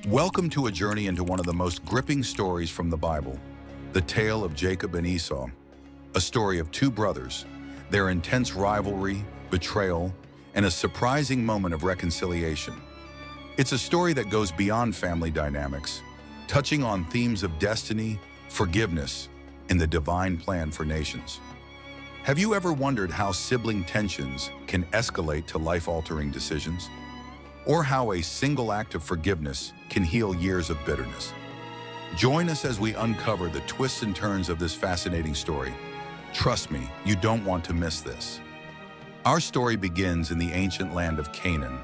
Welcome to a journey into one of the most gripping stories from the Bible, the tale of Jacob and Esau, a story of two brothers, their intense rivalry, betrayal, and a surprising moment of reconciliation. It's a story that goes beyond family dynamics, touching on themes of destiny, forgiveness, and the divine plan for nations. Have you ever wondered how sibling tensions can escalate to life-altering decisions? Or how a single act of forgiveness can heal years of bitterness? Join us as we uncover the twists and turns of this fascinating story. Trust me, you don't want to miss this. Our story begins in the ancient land of Canaan.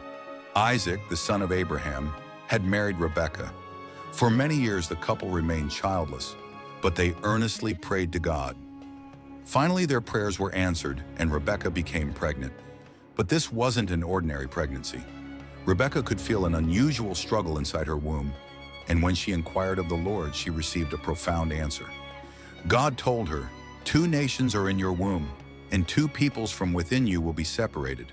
Isaac, the son of Abraham, had married Rebekah. For many years, the couple remained childless, but they earnestly prayed to God. Finally, their prayers were answered, and Rebekah became pregnant. But this wasn't an ordinary pregnancy. Rebekah could feel an unusual struggle inside her womb, and when she inquired of the Lord, she received a profound answer. God told her, "Two nations are in your womb, and two peoples from within you will be separated.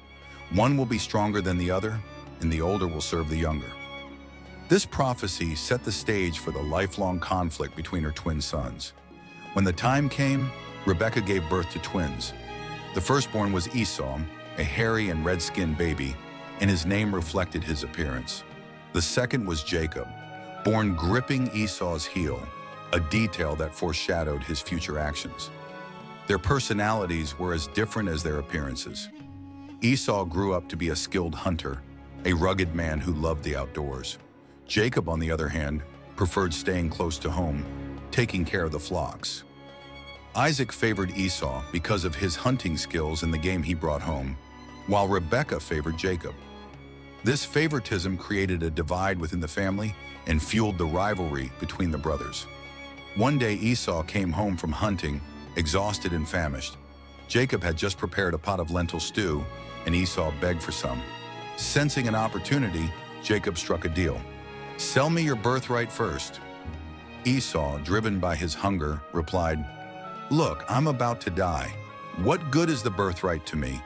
One will be stronger than the other, and the older will serve the younger." This prophecy set the stage for the lifelong conflict between her twin sons. When the time came, Rebekah gave birth to twins. The firstborn was Esau, a hairy and red-skinned baby, and his name reflected his appearance. The second was Jacob, born gripping Esau's heel, a detail that foreshadowed his future actions. Their personalities were as different as their appearances. Esau grew up to be a skilled hunter, a rugged man who loved the outdoors. Jacob, on the other hand, preferred staying close to home, taking care of the flocks. Isaac favored Esau because of his hunting skills and the game he brought home, while Rebekah favored Jacob. This favoritism created a divide within the family and fueled the rivalry between the brothers. One day, Esau came home from hunting, exhausted and famished. Jacob had just prepared a pot of lentil stew, and Esau begged for some. Sensing an opportunity, Jacob struck a deal. "Sell me your birthright first." Esau, driven by his hunger, replied, "Look, I'm about to die. What good is the birthright to me?"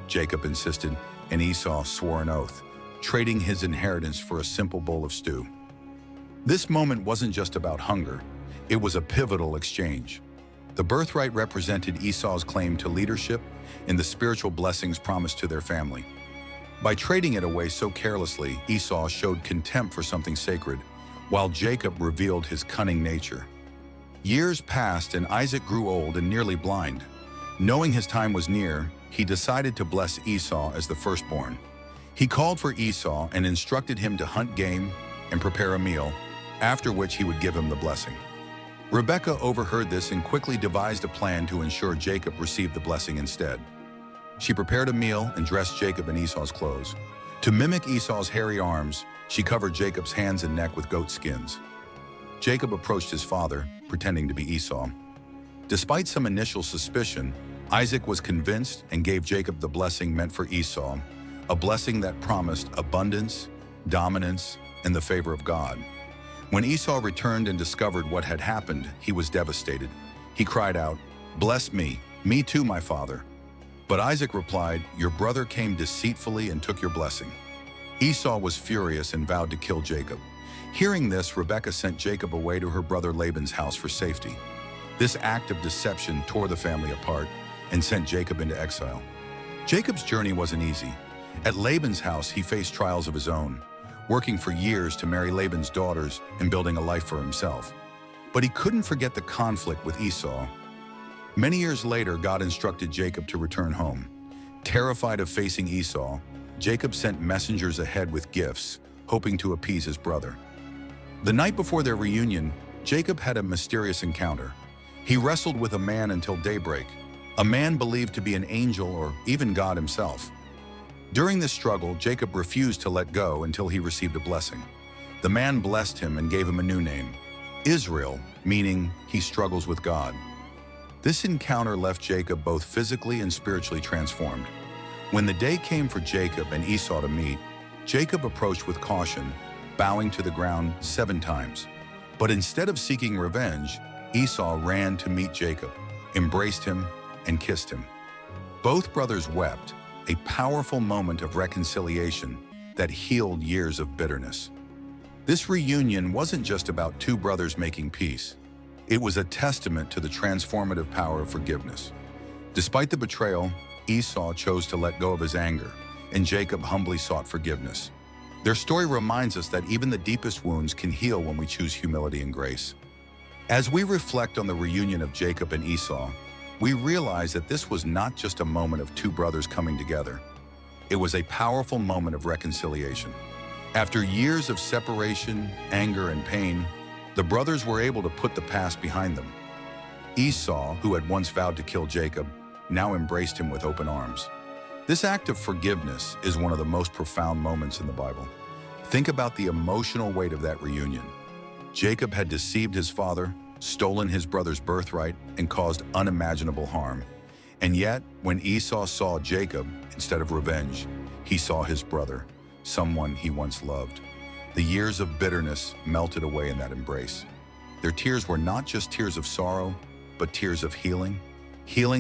Jacob insisted, and Esau swore an oath, trading his inheritance for a simple bowl of stew. This moment wasn't just about hunger, it was a pivotal exchange. The birthright represented Esau's claim to leadership and the spiritual blessings promised to their family. By trading it away so carelessly, Esau showed contempt for something sacred, while Jacob revealed his cunning nature. Years passed and Isaac grew old and nearly blind. Knowing his time was near, he decided to bless Esau as the firstborn. He called for Esau and instructed him to hunt game and prepare a meal, after which he would give him the blessing. Rebekah overheard this and quickly devised a plan to ensure Jacob received the blessing instead. She prepared a meal and dressed Jacob in Esau's clothes. To mimic Esau's hairy arms, she covered Jacob's hands and neck with goat skins. Jacob approached his father, pretending to be Esau. Despite some initial suspicion, Isaac was convinced and gave Jacob the blessing meant for Esau, a blessing that promised abundance, dominance, and the favor of God. When Esau returned and discovered what had happened, he was devastated. He cried out, "Bless me too, my father." But Isaac replied, "Your brother came deceitfully and took your blessing." Esau was furious and vowed to kill Jacob. Hearing this, Rebekah sent Jacob away to her brother Laban's house for safety. This act of deception tore the family apart and sent Jacob into exile. Jacob's journey wasn't easy. At Laban's house, he faced trials of his own, working for years to marry Laban's daughters and building a life for himself. But he couldn't forget the conflict with Esau. Many years later, God instructed Jacob to return home. Terrified of facing Esau, Jacob sent messengers ahead with gifts, hoping to appease his brother. The night before their reunion, Jacob had a mysterious encounter. He wrestled with a man until daybreak, a man believed to be an angel or even God himself. During this struggle, Jacob refused to let go until he received a blessing. The man blessed him and gave him a new name, Israel, meaning he struggles with God. This encounter left Jacob both physically and spiritually transformed. When the day came for Jacob and Esau to meet, Jacob approached with caution, bowing to the ground 7 times. But instead of seeking revenge, Esau ran to meet Jacob, embraced him, and kissed him. Both brothers wept, a powerful moment of reconciliation that healed years of bitterness. This reunion wasn't just about two brothers making peace. It was a testament to the transformative power of forgiveness. Despite the betrayal, Esau chose to let go of his anger, and Jacob humbly sought forgiveness. Their story reminds us that even the deepest wounds can heal when we choose humility and grace. As we reflect on the reunion of Jacob and Esau, we realize that this was not just a moment of two brothers coming together. It was a powerful moment of reconciliation. After years of separation, anger, and pain, the brothers were able to put the past behind them. Esau, who had once vowed to kill Jacob, now embraced him with open arms. This act of forgiveness is one of the most profound moments in the Bible. Think about the emotional weight of that reunion. Jacob had deceived his father, stolen his brother's birthright, and caused unimaginable harm. And yet, when Esau saw Jacob, instead of revenge, he saw his brother, someone he once loved. The years of bitterness melted away in that embrace. Their tears were not just tears of sorrow, but tears of healing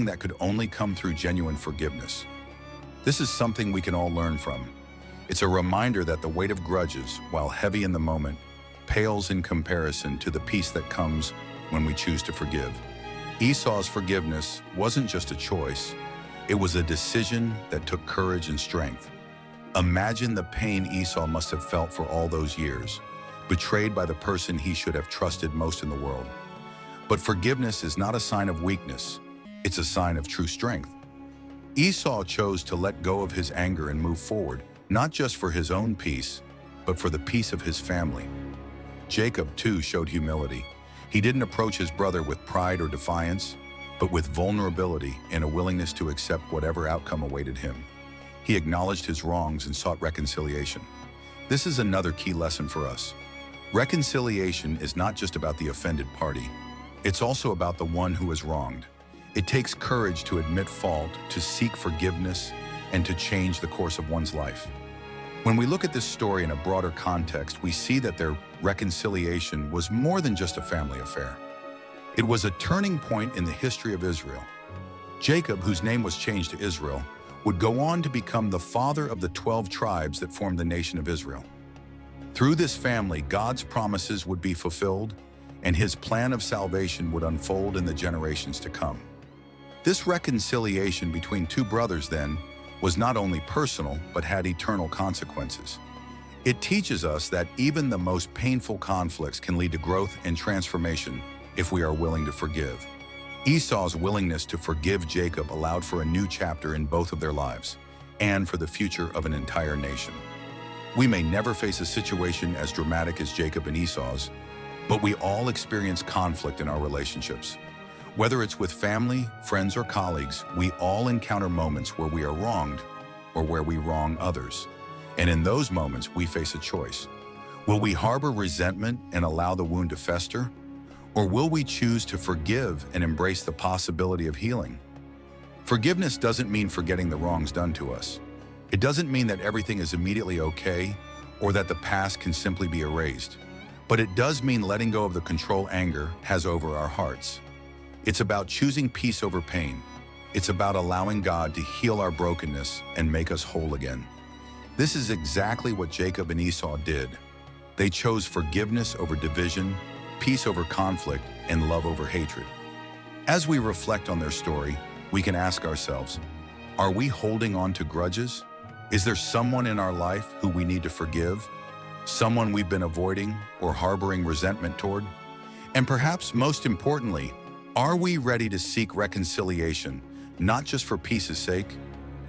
that could only come through genuine forgiveness. This is something we can all learn from. It's a reminder that the weight of grudges, while heavy in the moment, pales in comparison to the peace that comes when we choose to forgive. Esau's forgiveness wasn't just a choice, it was a decision that took courage and strength. Imagine the pain Esau must have felt for all those years, betrayed by the person he should have trusted most in the world. But forgiveness is not a sign of weakness, it's a sign of true strength. Esau chose to let go of his anger and move forward, not just for his own peace, but for the peace of his family. Jacob, too, showed humility. He didn't approach his brother with pride or defiance, but with vulnerability and a willingness to accept whatever outcome awaited him. He acknowledged his wrongs and sought reconciliation. This is another key lesson for us. Reconciliation is not just about the offended party. It's also about the one who is wronged. It takes courage to admit fault, to seek forgiveness, and to change the course of one's life. When we look at this story in a broader context, we see that their reconciliation was more than just a family affair. It was a turning point in the history of Israel. Jacob, whose name was changed to Israel, would go on to become the father of the 12 tribes that formed the nation of Israel. Through this family, God's promises would be fulfilled, and his plan of salvation would unfold in the generations to come. This reconciliation between two brothers, then, was not only personal, but had eternal consequences. It teaches us that even the most painful conflicts can lead to growth and transformation if we are willing to forgive. Esau's willingness to forgive Jacob allowed for a new chapter in both of their lives, and for the future of an entire nation. We may never face a situation as dramatic as Jacob and Esau's, but we all experience conflict in our relationships. Whether it's with family, friends, or colleagues, we all encounter moments where we are wronged or where we wrong others. And in those moments, we face a choice. Will we harbor resentment and allow the wound to fester? Or will we choose to forgive and embrace the possibility of healing? Forgiveness doesn't mean forgetting the wrongs done to us. It doesn't mean that everything is immediately okay or that the past can simply be erased. But it does mean letting go of the control anger has over our hearts. It's about choosing peace over pain. It's about allowing God to heal our brokenness and make us whole again. This is exactly what Jacob and Esau did. They chose forgiveness over division, peace over conflict, and love over hatred. As we reflect on their story, we can ask ourselves, are we holding on to grudges? Is there someone in our life who we need to forgive? Someone we've been avoiding or harboring resentment toward? And perhaps most importantly, are we ready to seek reconciliation, not just for peace's sake,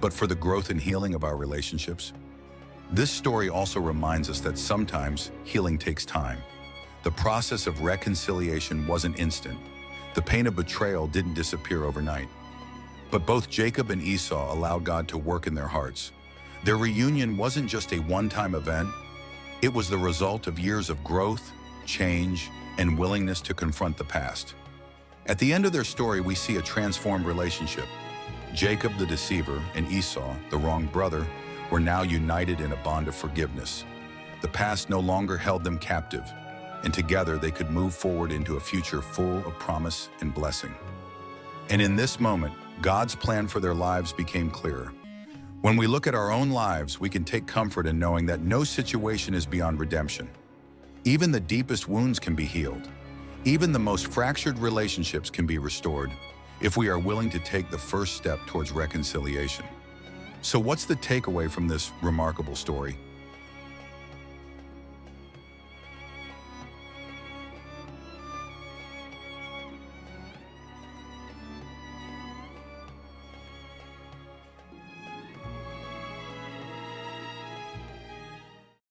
but for the growth and healing of our relationships? This story also reminds us that sometimes healing takes time. The process of reconciliation wasn't instant. The pain of betrayal didn't disappear overnight. But both Jacob and Esau allowed God to work in their hearts. Their reunion wasn't just a one-time event. It was the result of years of growth, change, and willingness to confront the past. At the end of their story, we see a transformed relationship. Jacob, the deceiver, and Esau, the wronged brother, were now united in a bond of forgiveness. The past no longer held them captive, and together they could move forward into a future full of promise and blessing. And in this moment, God's plan for their lives became clearer. When we look at our own lives, we can take comfort in knowing that no situation is beyond redemption. Even the deepest wounds can be healed. Even the most fractured relationships can be restored if we are willing to take the first step towards reconciliation. So what's the takeaway from this remarkable story?